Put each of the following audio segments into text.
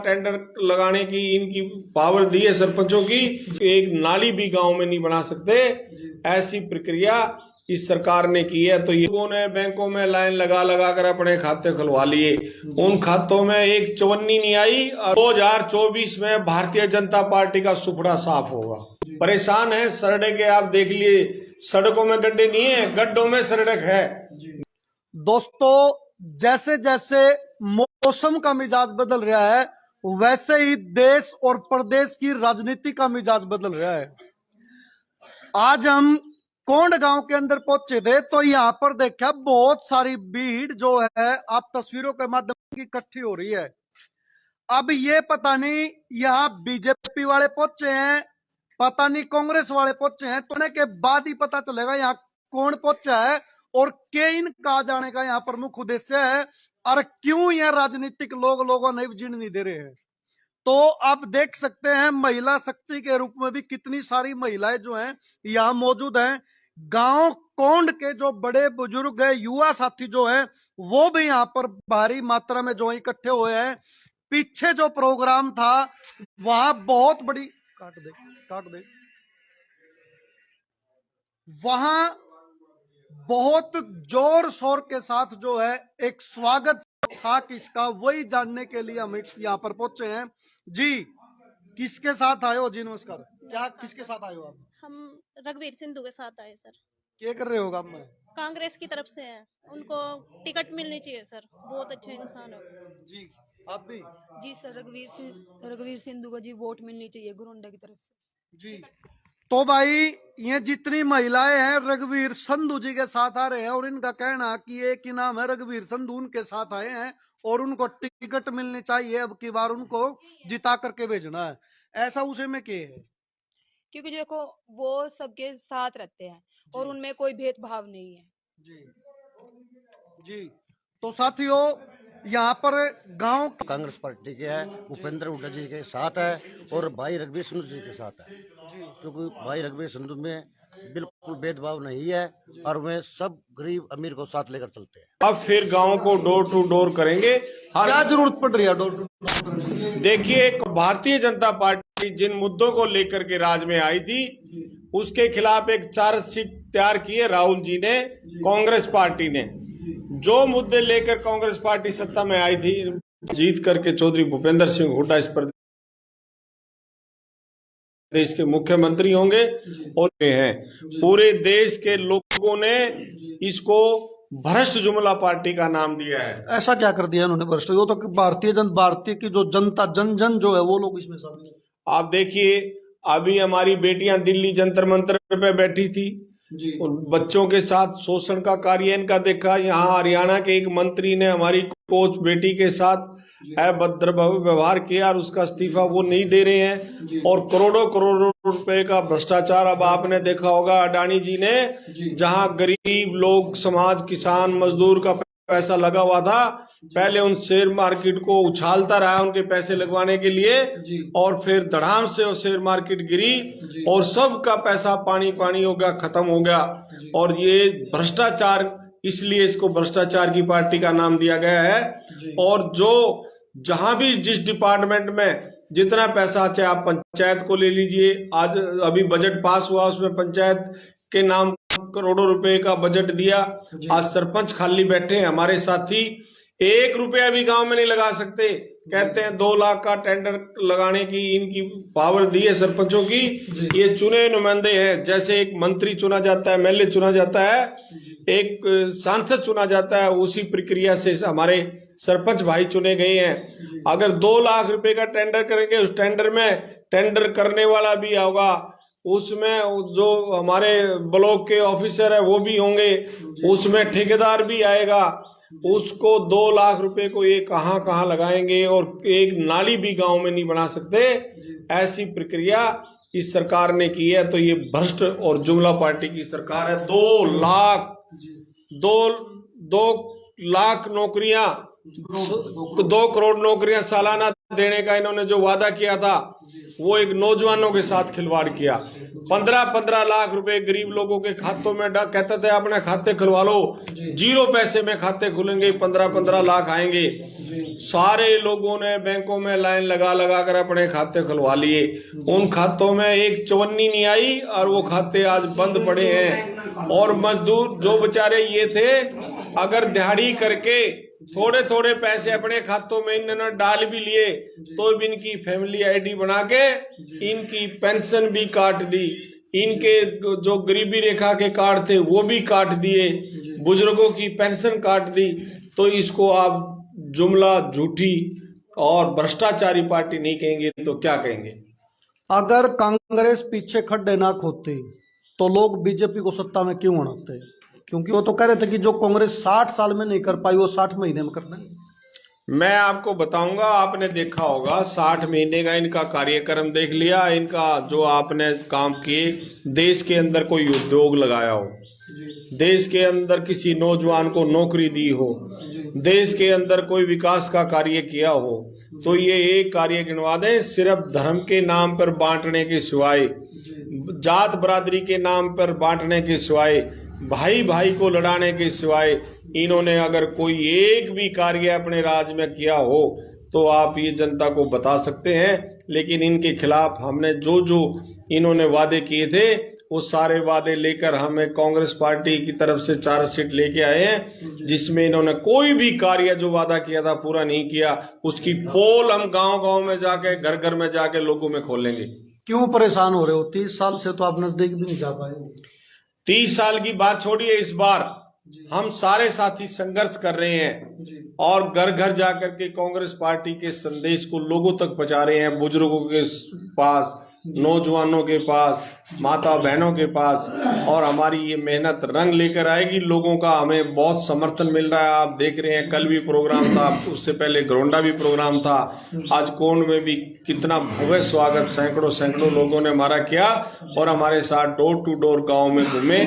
Tender लगाने की इनकी पावर दी है सरपंचों की। एक नाली भी गांव में नहीं बना सकते, ऐसी प्रक्रिया इस सरकार ने की है। तो ये लोगों ने बैंकों में लाइन लगा लगा कर अपने खाते खुलवा लिए, उन खातों में एक चवन्नी नहीं आई। 2024 में भारतीय जनता पार्टी का सुपड़ा साफ होगा। परेशान है सड़क के, आप देख लिए सड़कों में गड्ढे नहीं है, गड्ढों में सड़क है। दोस्तों, जैसे जैसे मौसम का मिजाज बदल रहा है, वैसे ही देश और प्रदेश की राजनीति का मिजाज बदल रहा है। आज हम कोंड गांव के अंदर पहुंचे थे, तो यहाँ पर देखा बहुत सारी भीड़ जो है आप तस्वीरों के माध्यम से इकट्ठी हो रही है। अब ये पता नहीं यहाँ बीजेपी वाले पहुंचे हैं, पता नहीं कांग्रेस वाले पहुंचे हैं, तो के बाद ही पता चलेगा यहाँ कौन पहुंचा है और के इनका जाने का यहाँ प्रमुख उद्देश्य है और क्यों यह राजनीतिक लोगों ने जीने नहीं दे रहे हैं। तो आप देख सकते हैं महिला शक्ति के रूप में भी कितनी सारी महिलाएं जो हैं यहाँ मौजूद हैं। गांव कोंड के जो बड़े बुजुर्ग है, युवा साथी जो हैं, वो भी यहाँ पर भारी मात्रा में जो इकट्ठे हुए हैं। पीछे जो प्रोग्राम था वहां बहुत बड़ी काट दे वहां बहुत जोर शोर के साथ जो है एक स्वागत था किसका, वही जानने के लिए हम यहाँ पर पहुंचे हैं। जी, किसके साथ आए हो? जी नमस्कार। क्या किसके साथ आए हो आप? हम रघुवीर सिंधु के साथ आए सर। क्या कर रहे हो काम में? कांग्रेस की तरफ से हैं, उनको टिकट मिलनी चाहिए सर, बहुत अच्छे इंसान हो। जी, आप भी? जी सर, रघुवीर सिंधु को जी वोट मिलनी चाहिए गोरंडा की तरफ से। जी, तो भाई ये जितनी महिलाएं हैं रघुवीर संधू जी के साथ आ रहे हैं और इनका कहना कि एक ही नाम है रघुवीर संधू, उनके साथ आए हैं और उनको टिकट मिलनी चाहिए, अब की बार उनको जिता करके भेजना है। ऐसा उसे में क्या है? क्योंकि देखो वो सबके साथ रहते हैं और उनमें कोई भेदभाव नहीं है। जी जी, तो साथियों यहाँ पर गांव कांग्रेस पार्टी के है, भूपेंद्र हुड्डा जी के साथ है और भाई रघुवीर संधू जी के साथ है। क्योंकि भाई रघुवीर संधू में बिल्कुल भेदभाव नहीं है और वे सब गरीब अमीर को साथ लेकर चलते हैं। अब फिर गांव को डोर टू डोर करेंगे। क्या जरूरत पड़ रही है डोर टू डोर? देखिए, भारतीय जनता पार्टी जिन मुद्दों को लेकर के राज में आई थी उसके खिलाफ एक चार्जशीट तैयार की है राहुल जी ने, कांग्रेस पार्टी ने। जो मुद्दे लेकर कांग्रेस पार्टी सत्ता में आई थी, जीत करके चौधरी भूपेंद्र सिंह हुड्डा इस प्रदेश के मुख्यमंत्री होंगे और हैं। पूरे देश के लोगों ने इसको भ्रष्ट जुमला पार्टी का नाम दिया है। ऐसा क्या कर दिया उन्होंने भ्रष्ट? वो तो भारतीय की जो जनता जन जो है वो लोग इसमें शामिल हैं। आप देखिए, अभी हमारी बेटियां दिल्ली जंतर मंतर पे बैठी थी, बच्चों के साथ शोषण का कार्य इनका देखा। यहाँ हरियाणा के एक मंत्री ने हमारी कोच बेटी के साथ अभद्र व्यवहार किया और उसका इस्तीफा वो नहीं दे रहे हैं। और करोड़ों करोड़ों रुपए का भ्रष्टाचार अब आपने देखा होगा अडानी जी ने, जहाँ गरीब लोग, समाज, किसान, मजदूर का पैसा लगा हुआ था, पहले उन शेयर मार्केट को उछालता रहा उनके पैसे लगवाने के लिए और फिर धड़ाम से वो शेयर मार्केट गिरी और सबका पैसा पानी पानी हो गया, खत्म हो गया। और ये भ्रष्टाचार, इसलिए इसको भ्रष्टाचार की पार्टी का नाम दिया गया है। और जो जहां भी जिस डिपार्टमेंट में जितना पैसा, चाहे आप पंचायत को ले लीजिए, आज अभी बजट पास हुआ उसमें पंचायत के नाम करोड़ों रुपए का बजट दिया। आज सरपंच खाली बैठे हैं, हमारे साथी 1 रुपया भी गांव में नहीं लगा सकते। कहते हैं 2 लाख का टेंडर लगाने की इनकी पावर दी है सरपंचों की। ये चुने नुमाइंदे हैं, जैसे एक मंत्री चुना जाता है, एमएलए चुना जाता है, एक सांसद चुना जाता है, उसी प्रक्रिया से हमारे सरपंच भाई चुने गए हैं। अगर 2 लाख रुपए का टेंडर करेंगे, उस टेंडर में टेंडर करने वाला भी होगा, उसमें जो हमारे ब्लॉक के ऑफिसर है वो भी होंगे, उसमें ठेकेदार भी आएगा। उसको 2 लाख रुपए को ये कहाँ लगाएंगे और एक नाली भी गांव में नहीं बना सकते, ऐसी प्रक्रिया इस सरकार ने की है। तो ये भ्रष्ट और जुमला पार्टी की सरकार है। 2 लाख नौकरियां, 2 करोड़ नौकरियां सालाना देने का इन्होंने जो वादा किया था, वो एक नौजवानों के साथ खिलवाड़ किया। 15-15 लाख रुपए गरीब लोगों के खातों में कहते थे अपने खाते खुलवा लो, 0 पैसे में खाते खुलेंगे, 15-15 लाख आएंगे। सारे लोगों ने बैंकों में लाइन लगा लगा कर अपने खाते खुलवा लिए। उन खातों में एक चवन्नी नहीं आई और वो खाते आज बंद पड़े हैं। और मजदूर जो बेचारे ये थे, अगर दिहाड़ी करके थोड़े थोड़े पैसे अपने खातों में इन्होंने डाल भी लिए तो भी इनकी फैमिली आईडी बना के इनकी पेंशन भी काट दी, इनके जो गरीबी रेखा के कार्ड थे वो भी काट दिए, बुजुर्गों की पेंशन काट दी। तो इसको आप जुमला झूठी और भ्रष्टाचारी पार्टी नहीं कहेंगे तो क्या कहेंगे? अगर कांग्रेस पीछे खड्डे ना खोती तो लोग बीजेपी को सत्ता में क्यों आते? क्योंकि वो तो कह रहे थे कि जो कांग्रेस 60 साल में नहीं कर पाई वो 60 महीने में करना है। मैं आपको बताऊंगा, आपने देखा होगा 60 महीने का इनका कार्यक्रम देख लिया, इनका जो आपने काम किए, देश के अंदर कोई उद्योग लगाया हो, देश के अंदर किसी नौजवान को नौकरी दी हो, देश के अंदर कोई विकास का कार्य किया हो, तो ये एक कार्य गिनवा दें। सिर्फ धर्म के नाम पर बांटने के सिवाय, जात बरादरी के नाम पर बांटने के सिवाय, भाई भाई को लड़ाने के सिवाय इन्होंने अगर कोई एक भी कार्य अपने राज्य में किया हो तो आप ये जनता को बता सकते हैं। लेकिन इनके खिलाफ हमने जो जो इन्होंने वादे किए थे वो सारे वादे लेकर हमें कांग्रेस पार्टी की तरफ से चार्जशीट लेके आए हैं, जिसमें इन्होंने कोई भी कार्य जो वादा किया था पूरा नहीं किया। उसकी पोल हम गांव गांव में जाके, घर घर में जाके लोगों में खोलेंगे। क्यों परेशान हो रहे हो? 30 साल से तो आप नजदीक भी नहीं जा पाए। 30 साल की बात छोड़िए, इस बार हम सारे साथी संघर्ष कर रहे हैं और घर घर जाकर के कांग्रेस पार्टी के संदेश को लोगों तक पहुंचा रहे हैं, बुजुर्गों के पास, नौजवानों के पास, माता बहनों के पास। और हमारी ये मेहनत रंग लेकर आएगी। लोगों का हमें बहुत समर्थन मिल रहा है। आप देख रहे हैं, कल भी प्रोग्राम था, उससे पहले घरोंडा भी प्रोग्राम था, आज कोंड में भी कितना भव्य स्वागत सैकड़ों सैकड़ों लोगों ने हमारा किया और हमारे साथ डोर टू डोर गांव में घूमे।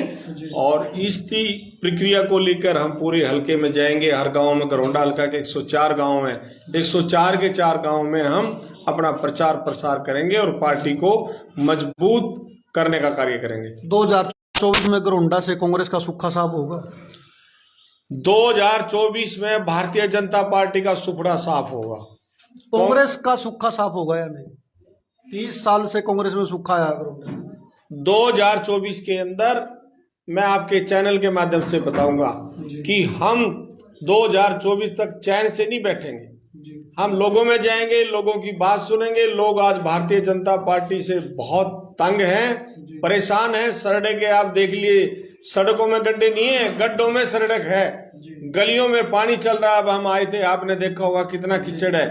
और इसी प्रक्रिया को लेकर हम पूरे हल्के में जाएंगे। हर गांव में, घरोंडा हल्का के 104 गांव में, 104 के 4 गांव में हम अपना प्रचार प्रसार करेंगे और पार्टी को मजबूत करने का कार्य करेंगे। 2024 में घरोंडा से कांग्रेस का सुक्खा साफ होगा। 2024 में भारतीय जनता पार्टी का सुपड़ा साफ होगा। कांग्रेस का सुक्खा साफ होगा या नहीं? 30 साल से कांग्रेस में सुक्खा आया। 2024 के अंदर मैं आपके चैनल के माध्यम से बताऊंगा कि हम 2024 तक चैन से नहीं बैठेंगे। हम लोगों में जाएंगे, लोगों की बात सुनेंगे। लोग आज भारतीय जनता पार्टी से बहुत तंग हैं, परेशान हैं। सड़क के आप देख लिए, सड़कों में गड्ढे नहीं है, गड्ढों में सड़क है, गलियों में पानी चल रहा है। अब हम आए थे, आपने देखा होगा कितना कीचड़ है।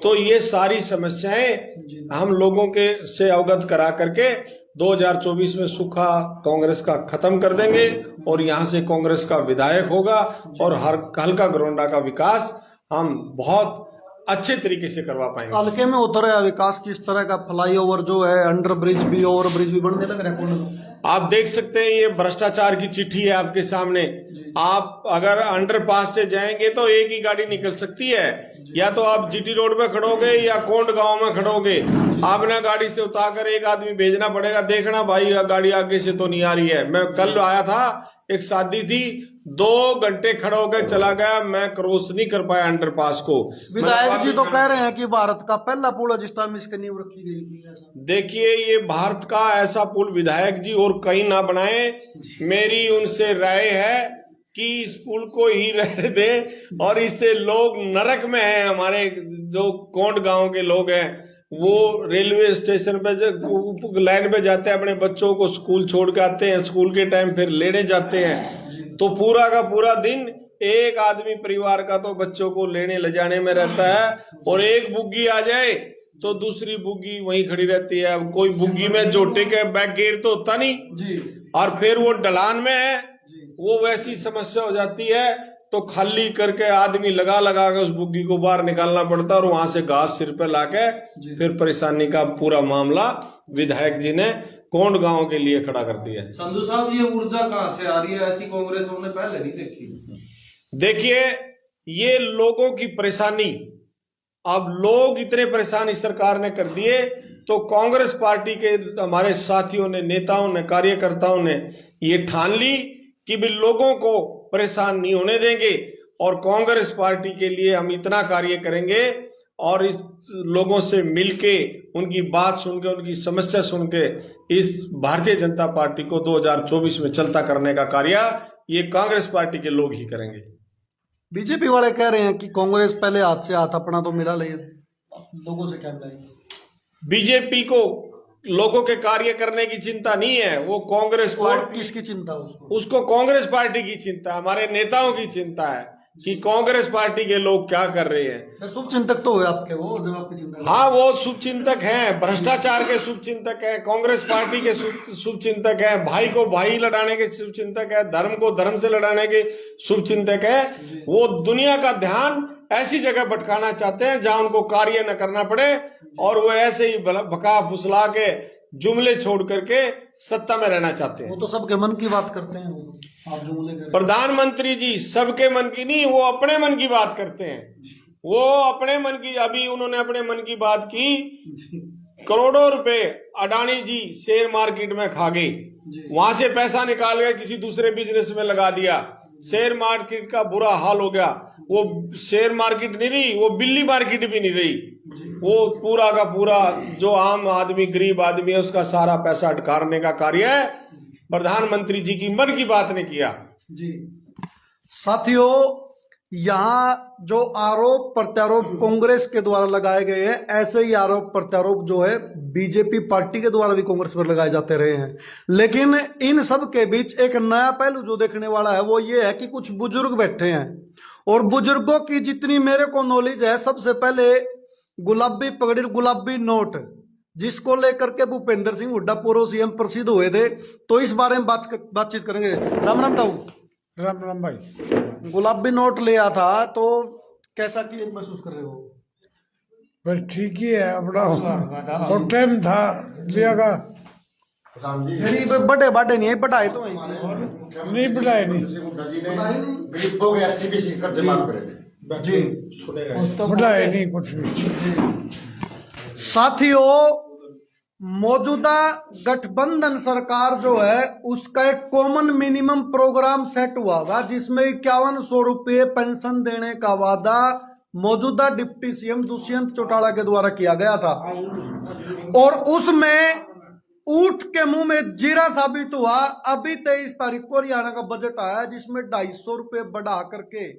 तो ये सारी समस्याएं हम लोगों के से अवगत करा करके 2024 में सूखा कांग्रेस का खत्म कर देंगे और यहाँ से कांग्रेस का विधायक होगा और हर हल्का घरोंडा का विकास हम बहुत अच्छे तरीके से करवा पाएंगे। हल्के में उतर रहा विकास किस तरह का? फ्लाईओवर जो है, अंडर ब्रिज भी, ओवर ब्रिज भी बनने लग रहा है। आप देख सकते हैं, ये भ्रष्टाचार की चिट्ठी है आपके सामने। आप अगर अंडरपास से जाएंगे तो एक ही गाड़ी निकल सकती है, या तो आप जीटी रोड पे खड़ोगे या कोंड गांव में खड़ोगे। आपने गाड़ी से उतारकर एक आदमी भेजना पड़ेगा, देखना भाई गाड़ी आगे से तो नहीं आ रही है। मैं कल आया था, एक शादी थी, 2 घंटे खड़ा होकर चला गया, मैं क्रॉस नहीं कर पाया अंडरपास को। विधायक जी तो कह रहे हैं कि भारत का पहला पुल जिस टाइम इसकी नींव रखी गई थी। देखिए, ये भारत का ऐसा पुल विधायक जी और कहीं ना बनाए। मेरी उनसे राय है कि इस पुल को ही रहने दें और इससे लोग नरक में हैं। हमारे जो कोंड गांव के लोग हैं वो रेलवे स्टेशन पे लाइन पे जाते हैं, अपने बच्चों को स्कूल छोड़ के आते हैं, स्कूल के टाइम फिर लेने जाते हैं, तो पूरा का पूरा दिन एक आदमी परिवार का तो बच्चों को लेने ले जाने में रहता है। और एक बुग्गी आ जाए तो दूसरी बुग्गी वहीं खड़ी रहती है। अब कोई बुग्गी में जोटे के बैक गियर तो होता नहीं, और फिर वो ढलान में है, वो वैसी समस्या हो जाती है तो खाली करके आदमी लगा लगा के उस बुग्गी को बाहर निकालना पड़ता है और वहां से घास सिर पे लाके फिर परेशानी का पूरा मामला विधायक जी ने कोंड गांव के लिए खड़ा कर दिया। संधू साहब, ये ऊर्जा कहाँ से आ रही है? ऐसी कांग्रेस हमने पहले नहीं देखी। देखिए, ये लोगों की परेशानी, अब लोग इतने परेशान इस सरकार ने कर दिए तो कांग्रेस पार्टी के हमारे साथियों ने, नेताओं ने, कार्यकर्ताओं ने ये ठान ली कि भी लोगों को परेशान नहीं होने देंगे और कांग्रेस पार्टी के लिए हम इतना कार्य करेंगे और इस लोगों से मिलके उनकी बात सुन के उनकी समस्या सुन के इस भारतीय जनता पार्टी को 2024 में चलता करने का कार्य ये कांग्रेस पार्टी के लोग ही करेंगे। बीजेपी वाले कह रहे हैं कि कांग्रेस पहले हाथ से हाथ अपना तो मिला ले, लोगों से क्या मिलाएंगे? बीजेपी को लोगों के कार्य करने की चिंता नहीं है, वो कांग्रेस और पार्टी किसकी चिंता उसको? उसको कांग्रेस पार्टी की चिंता है, हमारे नेताओं की चिंता है कि कांग्रेस पार्टी के लोग क्या कर रहे हैं। फिर शुभ चिंतक तो हुए आपके, वो जब आपकी चिंता। हाँ, वो शुभ चिंतक हैं, भ्रष्टाचार के शुभ चिंतक हैं, कांग्रेस पार्टी के शुभ चिंतक हैं, भाई को भाई लड़ाने के शुभ चिंतक है, धर्म को धर्म से लड़ाने के शुभ चिंतक है। वो दुनिया का ध्यान ऐसी जगह भटकाना चाहते हैं जहां उनको कार्य न करना पड़े और वो ऐसे ही भका फुसला के जुमले छोड़ करके सत्ता में रहना चाहते हैं। वो तो सबके मन की बात करते हैं, वो आप जुमले करें। प्रधानमंत्री जी सबके मन की नहीं, वो अपने मन की बात करते हैं। वो अपने मन की, अभी उन्होंने अपने मन की बात की, करोड़ों रुपए अडानी जी शेयर मार्केट में खा गए, वहां से पैसा निकाल के किसी दूसरे बिजनेस में लगा दिया, शेयर मार्केट का बुरा हाल हो गया। वो शेयर मार्केट नहीं रही, वो बिल्ली मार्केट भी नहीं रही, वो पूरा का पूरा जो आम आदमी गरीब आदमी है उसका सारा पैसा अटकारने का कार्य है प्रधानमंत्री जी की मन की बात ने किया। जी साथियों, यहाँ जो आरोप प्रत्यारोप कांग्रेस के द्वारा लगाए गए हैं, ऐसे ही आरोप प्रत्यारोप जो है बीजेपी पार्टी के द्वारा भी कांग्रेस पर लगाए जाते रहे हैं। लेकिन इन सब के बीच एक नया पहलू जो देखने वाला है वो ये है कि कुछ बुजुर्ग बैठे हैं और बुजुर्गों की जितनी मेरे को नॉलेज है, सबसे पहले गुलाबी पगड़ी गुलाबी नोट जिसको लेकर के भूपेंद्र सिंह हुड्डा पूर्व सीएम प्रसिद्ध हुए थे, तो इस बारे में बातचीत करेंगे। राम राम ताऊ। राम राम भाई। गुलाबी नोट लिया था तो कैसा की महसूस कर रहे हो? बस ठीक ही है, अपना तो टाइम था लिया का। बड़े बाटे नहीं है, बढ़ाए तो नहीं बढ़ाए नहीं गरीबों के 80 कर जमा करे थे जी, बढ़ाए नहीं कुछ नहीं। साथियों, मौजूदा गठबंधन सरकार जो है उसका एक कॉमन मिनिमम प्रोग्राम सेट हुआ था जिसमें 5100 रुपये पेंशन देने का वादा मौजूदा डिप्टी सीएम दुष्यंत चौटाला के द्वारा किया गया था और उसमें ऊंट के मुंह में जीरा साबित हुआ। अभी 23 तारीख को हरियाणा का बजट आया जिसमें 250 रुपये बढ़ा करके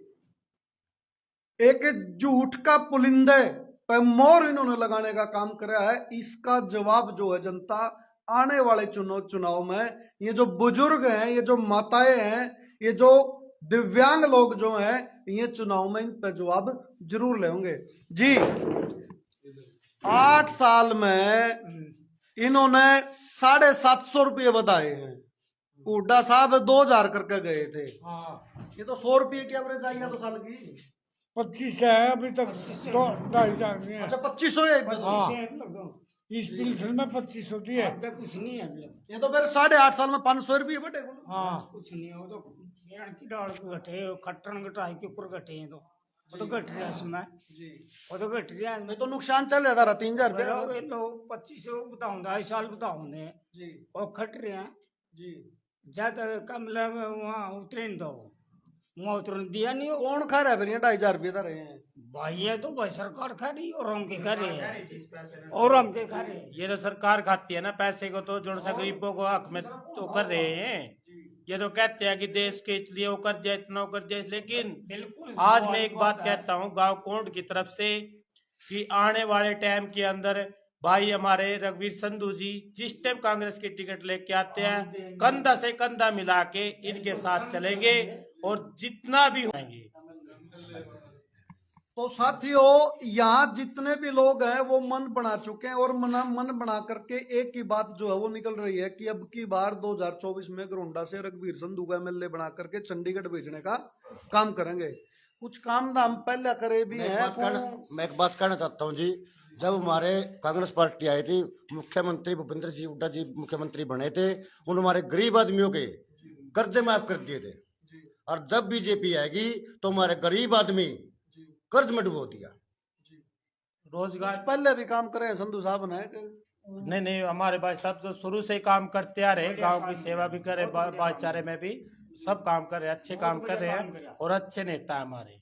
एक झूठ का पुलिंदे पर मोर इन्होंने लगाने का काम करा है। इसका जवाब जो है जनता आने वाले चुनाव में, ये जो बुजुर्ग हैं, ये जो माताएं हैं, ये जो दिव्यांग लोग जो हैं, ये चुनाव में इन पर जवाब जरूर लेंगे। जी 8 साल में इन्होंने 750 रुपये बताए हैं। हुड्डा साहब 2000 करके गए थे, ये तो 100 रुपये की एवरेज आई है तो साल की 25 है अभी तक, 2,500 में है। अच्छा 2500 है। हाँ, इस पेंशन में 25 होती है। कुछ नहीं है, ये तो फिर 8.5 साल में 500 रुपये बढ़े। हाँ, कुछ नहीं है, वो तो गेहूं की दाल को घटे, खट्टन घटाई के ऊपर घटे हैं, तो वो तो घट रहा है इसमें जी, वो तो घट रहा है। मैं तो नुकसान चल रहा था 3000 रुपये ये तो 2500 बताऊंगा, इस साल बताऊंगे जी और खट रहे हैं जी। ज्यादा कम लगे वहाँ उतरे नहीं, दो वहाँ उतरने दिया नहीं हो कौन खा रहा है फिर? ये 2,500 रुपये रहे हैं भाई, ये तो भाई सरकार खा रही और हम के खा रहे हैं और हम के खा रहे हैं। ये तो सरकार खाती है ना पैसे को, तो जो सा गरीबों को हक में तो कर रहे हैं। ये तो कहते हैं कि देश के लिए वो कर दिया, इतना कर दिया, लेकिन बिल्कुल आज मैं एक बात कहता हूँ गांव कोंड की तरफ से कि आने वाले टाइम के अंदर भाई हमारे रघुवीर संधू जी जिस टाइम कांग्रेस की टिकट लेके आते हैं, कंधा से कंधा मिला के इनके साथ चलेंगे और जितना भी होंगे। तो साथियों, यहाँ जितने भी लोग हैं वो मन बना चुके हैं और मन बना करके एक ही बात जो है वो निकल रही है कि अब की बार 2024 में गरोंडा से रघुवीर संधू का एमएलए बना करके चंडीगढ़ भेजने का काम करेंगे। कुछ काम हम पहले करे भी है। मैं एक बात कहना चाहता हूँ जी, जब हमारे कांग्रेस पार्टी आई थी, मुख्यमंत्री भूपेंद्र सिंह हुड्डा जी मुख्यमंत्री बने थे, उन्होंने हमारे गरीब आदमियों के कर्जे माफ कर दिए थे। और जब बीजेपी आएगी तो हमारे गरीब आदमी कर्ज में डुबो दिया। रोजगार पहले भी काम करे संधू साहब ने। नहीं, हमारे भाई साहब तो शुरू से ही काम करते आ रहे, गांव की सेवा भी करे, भाईचारे में भी सब काम कर रहे हैं, अच्छे काम कर रहे हैं और अच्छे नेता है हमारे।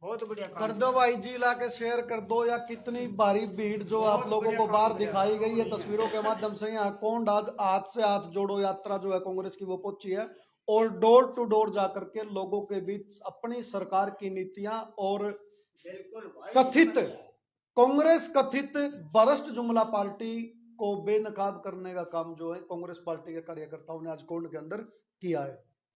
बहुत बढ़िया काम कर दो भाई जी, ला के शेयर कर दो। या कितनी भारी भीड़ जो आप लोगों को बाहर दिखाई गई है तस्वीरों के माध्यम से। यहाँ कौन आज हाथ से हाथ जोड़ो यात्रा जो है कांग्रेस की वो पहुंची है और डोर टू डोर जाकर के लोगों के बीच अपनी सरकार की नीतियां और कथित कांग्रेस कथित भ्रष्ट जुमला पार्टी को बेनकाब करने का काम जो है कांग्रेस पार्टी के कार्यकर्ताओं ने आज कोंड के अंदर किया है।